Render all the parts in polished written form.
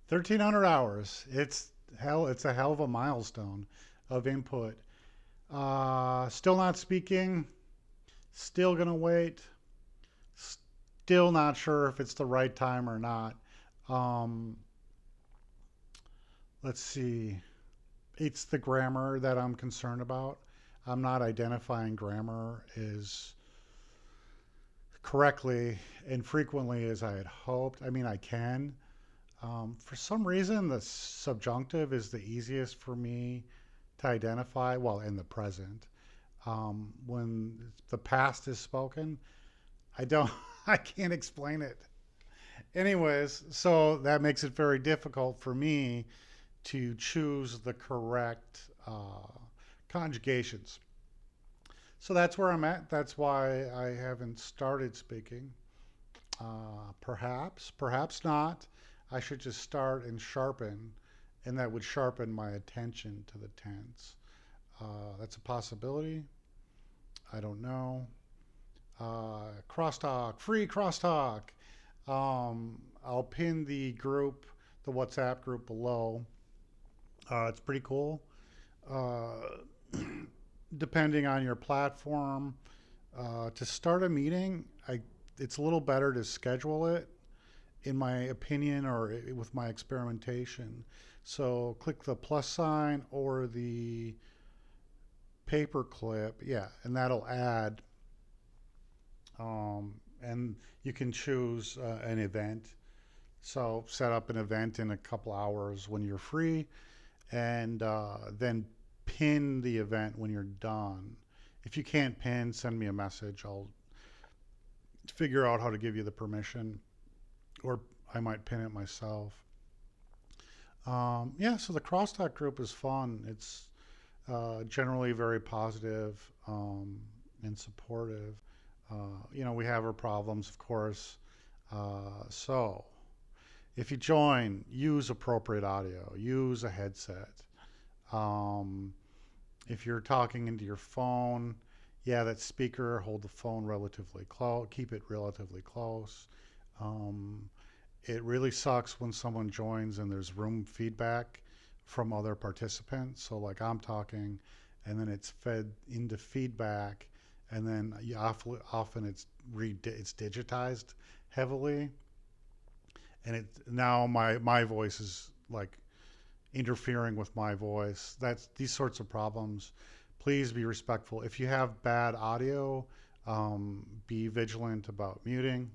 1,300 hours. It's a hell of a milestone of input. Still not speaking. Still gonna wait. Still not sure if it's the right time or not. Um, let's see. It's the grammar that I'm concerned about. I'm not identifying grammar as correctly and frequently as I had hoped. I mean, I can. For some reason, the subjunctive is the easiest for me to identify, well, in the present. When the past is spoken, I don't, I can't explain it. Anyways, so that makes it very difficult for me to choose the correct conjugations. So that's where I'm at. That's why I haven't started speaking. Perhaps not. I should just start and sharpen, and that would sharpen my attention to the tense. That's a possibility. I don't know. Crosstalk, free crosstalk. I'll pin the group, the WhatsApp group below. It's pretty cool. Uh, Depending on your platform, to start a meeting, it's a little better to schedule it, in my opinion, or with my experimentation. So click the plus sign or the paperclip, yeah, and that'll add. And you can choose an event. So set up an event in a couple hours when you're free, and then pin the event when you're done. If you can't pin, send me a message. I'll figure out how to give you the permission, or I might pin it myself. Yeah, so the Crosstalk group is fun. It's generally very positive and supportive. We have our problems, of course. So if you join, use appropriate audio, use a headset. Um, if you're talking into your phone, yeah, that speaker, hold the phone relatively close, keep it relatively close. Um, it really sucks when someone joins and there's room feedback from other participants. So, like, I'm talking, and then it's fed into feedback, and then often it's digitized heavily, and it now my voice is like interfering with my voice. That's these sorts of problems. Please be respectful. If you have bad audio, be vigilant about muting.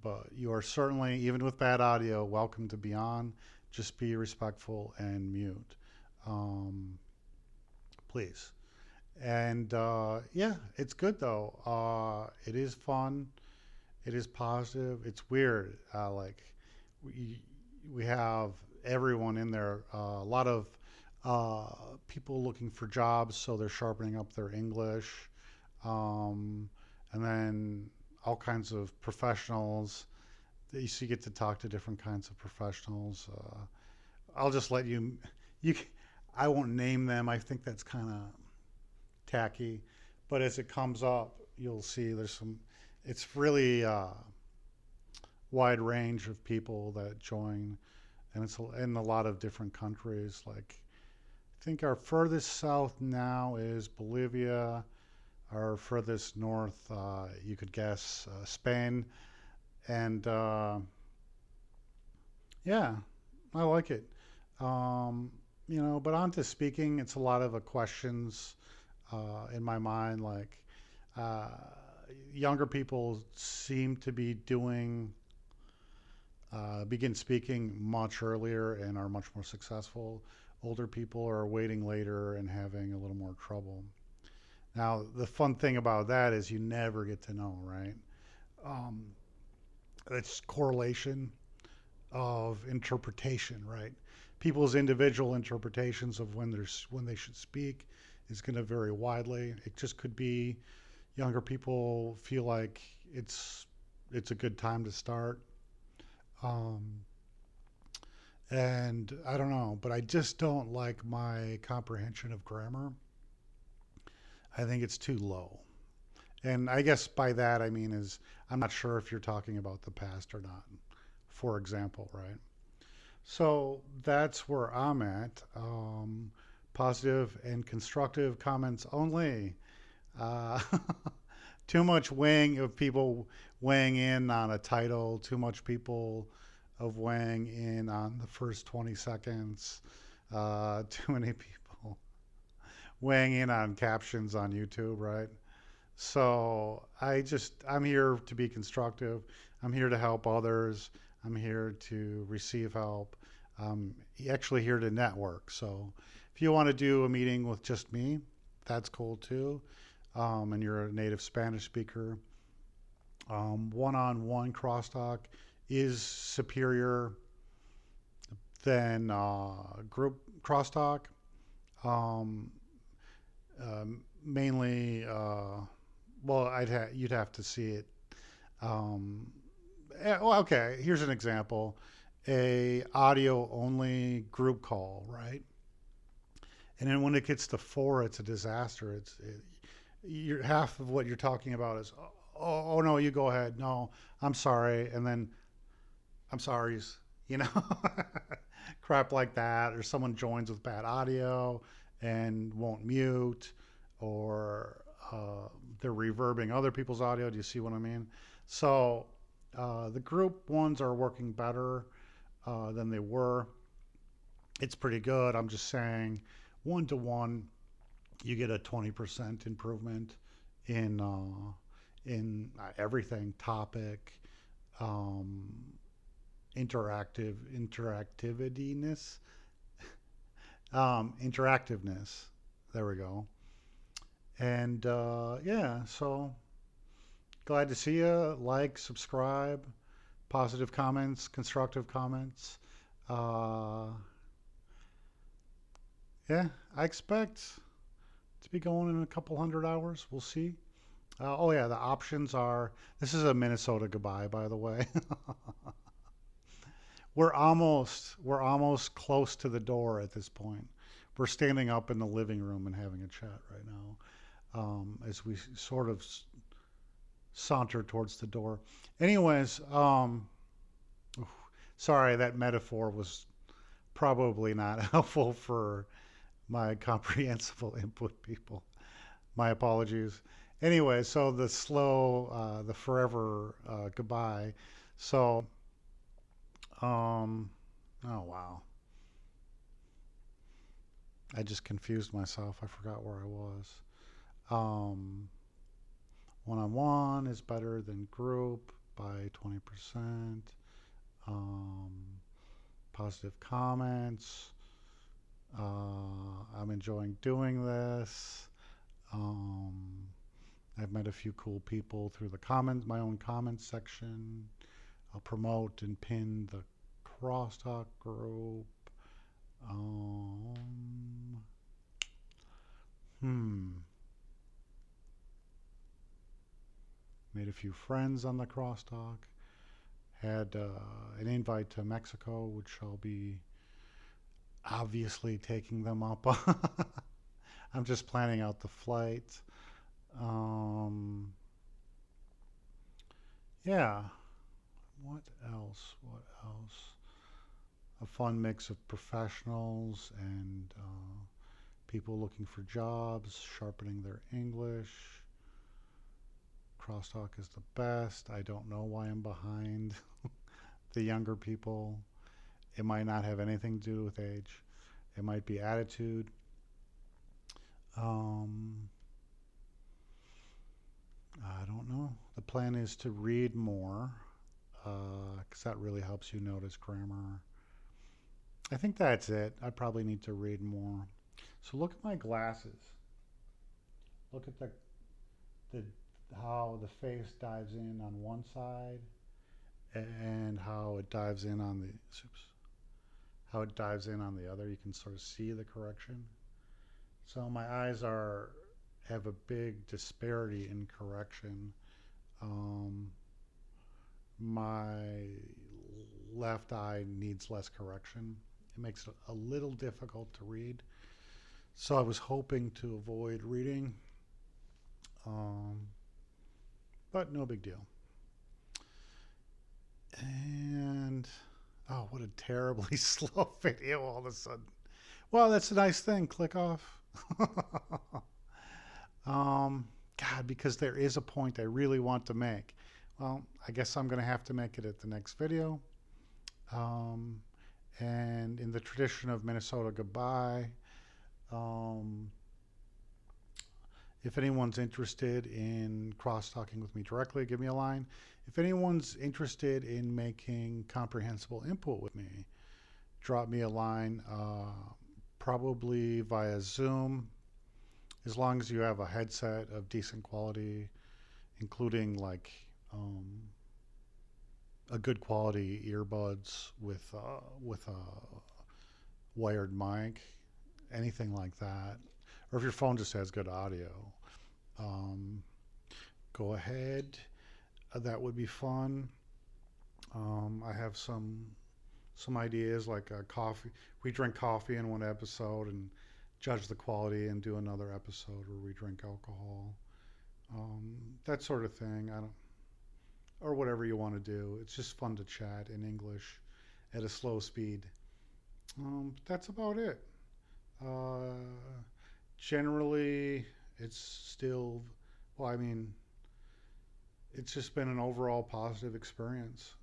But you are certainly, even with bad audio, welcome to be on. Just be respectful and mute, um, please. And yeah, it's good though. It is fun. It is positive. It's weird. We we have everyone in there. A lot of people looking for jobs, so they're sharpening up their English. Um, and then all kinds of professionals. So you get to talk to different kinds of professionals. I'll just let you. You. I won't name them. I think that's kind of tacky. But as it comes up, you'll see there's some. It's really wide range of people that join, and it's in a lot of different countries. Like, I think our furthest south now is Bolivia. Our furthest north, you could guess, Spain. And yeah, I like it. Um, but on to speaking, it's a lot of questions in my mind. Like, uh, younger people seem to be begin speaking much earlier and are much more successful. Older people are waiting later and having a little more trouble. Now, the fun thing about that is you never get to know, right? Um, it's correlation of interpretation, right? People's individual interpretations of when they should speak is going to vary widely. It just could be younger people feel like it's a good time to start. Um, and I don't know, but I just don't like my comprehension of grammar. I think it's too low. And I guess by that I mean is I'm not sure if you're talking about the past or not, for example, right? So that's where I'm at. Positive and constructive comments only. Uh, too much weighing of people weighing in on a title, too much people of weighing in on the first 20 seconds, too many people weighing in on captions on YouTube, right? So I'm here to be constructive. I'm here to help others. I'm here to receive help. I'm actually here to network. So if you want to do a meeting with just me, that's cool too. And you're a native Spanish speaker, one-on-one crosstalk is superior than group crosstalk. Um, Mainly, well, you'd have to see it. Um, well, okay, here's an example: a audio only group call, right? And then when it gets to four, it's a disaster. You're half of what you're talking about is, oh no, you go ahead. No, I'm sorry, and then I'm sorry, you know, crap like that, or someone joins with bad audio and won't mute, or they're reverbing other people's audio. Do you see what I mean? So the group ones are working better than they were. It's pretty good. I'm just saying, one to one, you get a 20% improvement in everything, topic, um, interactiveness, interactiveness. There we go. And yeah, so glad to see you. Like, subscribe, positive comments, constructive comments. Uh, yeah, I expect to be going in a couple hundred hours. We'll see. Oh yeah, the options are. This is a Minnesota goodbye, by the way. We're almost close to the door at this point. We're standing up in the living room and having a chat right now, as we sort of saunter towards the door. Anyways, sorry that metaphor was probably not helpful for my comprehensible input people. My apologies. Anyway, so the forever goodbye. So, oh wow, I just confused myself. I forgot where I was. Um, One-on-one is better than group by 20%. Um, Positive comments. I'm enjoying doing this. Um, I've met a few cool people through my own comments section. I'll promote and pin the Crosstalk group. Um, hmm. Made a few friends on the Crosstalk. Had an invite to Mexico, which I'll be obviously taking them up on. I'm just planning out the flight. Um, yeah. What else? What else? A fun mix of professionals and people looking for jobs, sharpening their English. Crosstalk is the best. I don't know why I'm behind the younger people. It might not have anything to do with age. It might be attitude. Um, I don't know. The plan is to read more because that really helps you notice grammar. I think that's it. I probably need to read more. So look at my glasses. Look at the how the face dives in on one side and how it dives in on the oops, how it dives in on the other. You can sort of see the correction. So my eyes are have a big disparity in correction. Um, my left eye needs less correction. It makes it a little difficult to read. So I was hoping to avoid reading, um, but no big deal. And Oh, what a terribly slow video all of a sudden. Well, that's a nice thing. Click off. um, God, because there is a point I really want to make. Well, I guess I'm going to have to make it at the next video. Um, and in the tradition of Minnesota goodbye, um, if anyone's interested in cross talking with me directly, give me a line. If anyone's interested in making comprehensible input with me, drop me a line, probably via Zoom, as long as you have a headset of decent quality, including like a good quality earbuds with a wired mic, anything like that, or if your phone just has good audio, um, go ahead. That would be fun. I have some ideas like coffee. We drink coffee in one episode and judge the quality and do another episode where we drink alcohol. That sort of thing. I don't, or whatever you want to do. It's just fun to chat in English at a slow speed. That's about it. Uh, Generally, it's still, well, I mean, it's just been an overall positive experience.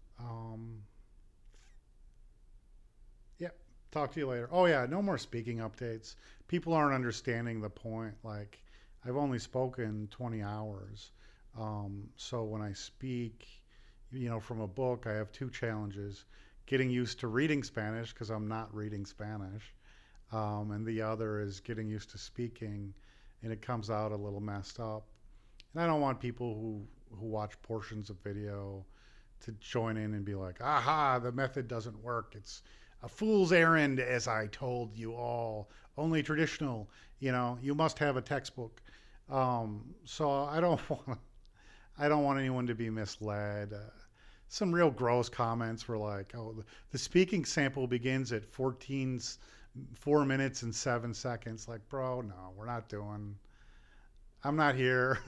Yeah, talk to you later. Oh, yeah, no more speaking updates. People aren't understanding the point. Like, I've only spoken 20 hours. So when I speak, from a book, I have two challenges: getting used to reading Spanish because I'm not reading Spanish, and the other is getting used to speaking, and it comes out a little messed up. And I don't want people who watch portions of video to join in and be like, aha, the method doesn't work. It's a fool's errand, as I told you all. Only traditional, you must have a textbook. So I don't want anyone to be misled. Some real gross comments were like, oh, the speaking sample begins at 4 minutes and 7 seconds. Like, bro, no, we're not doing, I'm not here.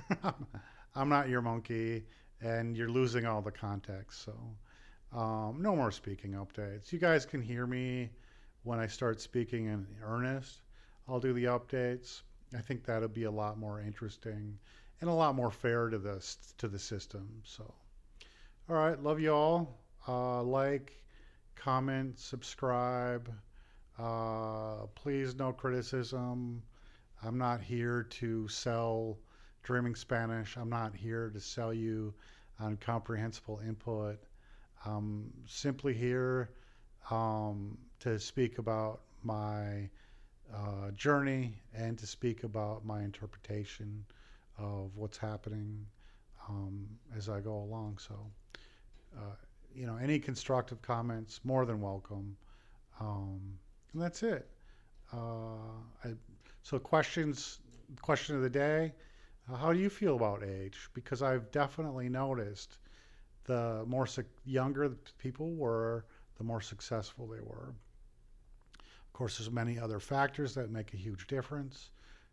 I'm not your monkey, and you're losing all the context. So, no more speaking updates. You guys can hear me when I start speaking in earnest. I'll do the updates. I think that'll be a lot more interesting and a lot more fair to the system. So, all right, love you all. Like, comment, subscribe. Please, no criticism. I'm not here to sell Dreaming Spanish. I'm not here to sell you on comprehensible input. I'm simply here to speak about my journey and to speak about my interpretation of what's happening as I go along. So, uh, any constructive comments, more than welcome. And that's it. I, so question of the day, how do you feel about age? Because I've definitely noticed the more younger people were, the more successful they were. Of course, there's many other factors that make a huge difference.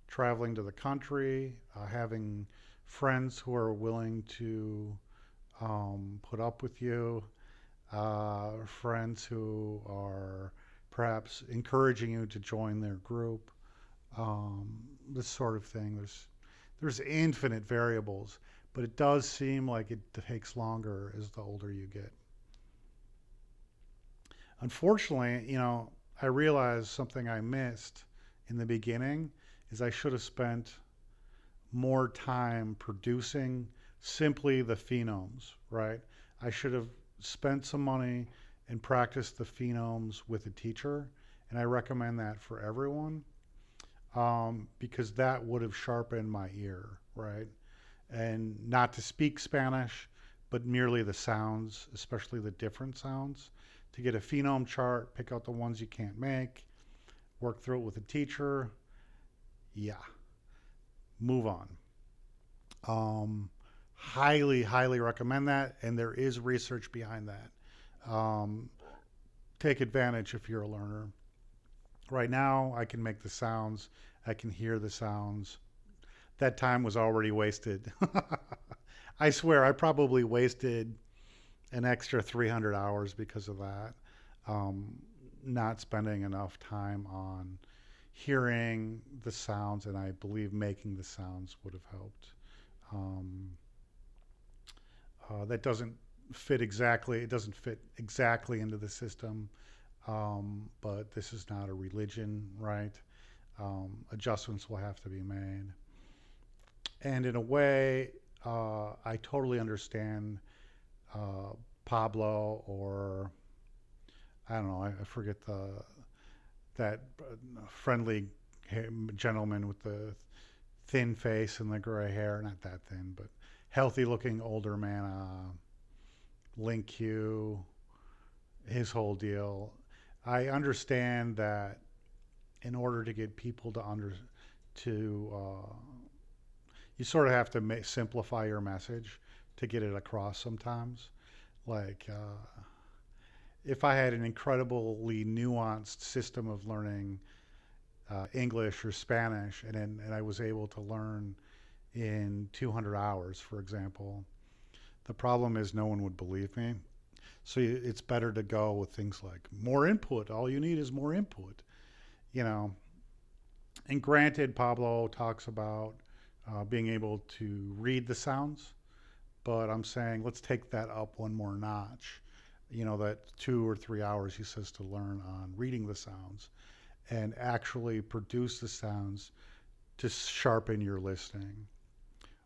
Traveling to the country, having friends who are willing to put up with you, friends who are perhaps encouraging you to join their group, this sort of thing. There's infinite variables, but it does seem like it takes longer as the older you get. Unfortunately, I realized something I missed in the beginning is I should have spent more time producing simply the phenomes, right? I should have spent some money and practiced the phenomes with a teacher, and I recommend that for everyone because that would have sharpened my ear, right? And not to speak Spanish, but merely the sounds, especially the different sounds, to get a phenome chart, pick out the ones you can't make, work through it with a teacher. Yeah, move on. Highly, highly recommend that, and there is research behind that. Take advantage if you're a learner. Right now, I can make the sounds, I can hear the sounds. That time was already wasted. I swear, I probably wasted an extra 300 hours because of that. um, not spending enough time on hearing the sounds, and I believe making the sounds would have helped. Um, that doesn't fit exactly. It doesn't fit exactly into the system, but this is not a religion, right? Adjustments will have to be made, and in a way, I totally understand uh, Pablo, or I don't know. I forget that friendly gentleman with the thin face and the gray hair. Not that thin, but healthy looking older man. Link Q, his whole deal. I understand that in order to get people to you sort of have to simplify your message to get it across sometimes. Like if I had an incredibly nuanced system of learning English or Spanish, and I was able to learn in 200 hours, for example, the problem is no one would believe me. So it's better to go with things like more input. All you need is more input, you know. And granted, Pablo talks about being able to read the sounds, but I'm saying let's take that up one more notch. You know, that 2 or 3 hours he says to learn on reading the sounds and actually produce the sounds to sharpen your listening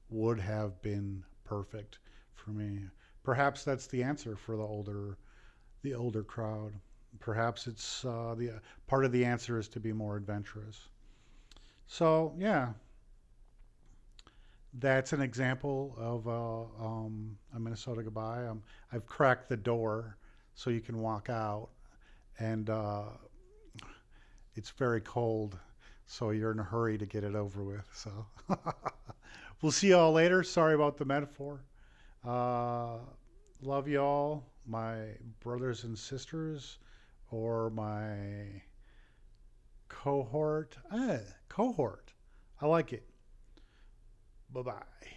would have been perfect for me. Perhaps that's the answer for the older crowd. Perhaps it's the part of the answer is to be more adventurous. So yeah, that's an example of a Minnesota goodbye. I've cracked the door so you can walk out, and it's very cold, so you're in a hurry to get it over with. So we'll see y'all later. Sorry about the metaphor. Uh, love y'all, my brothers and sisters, or my cohort. Cohort. I like it. Bye bye.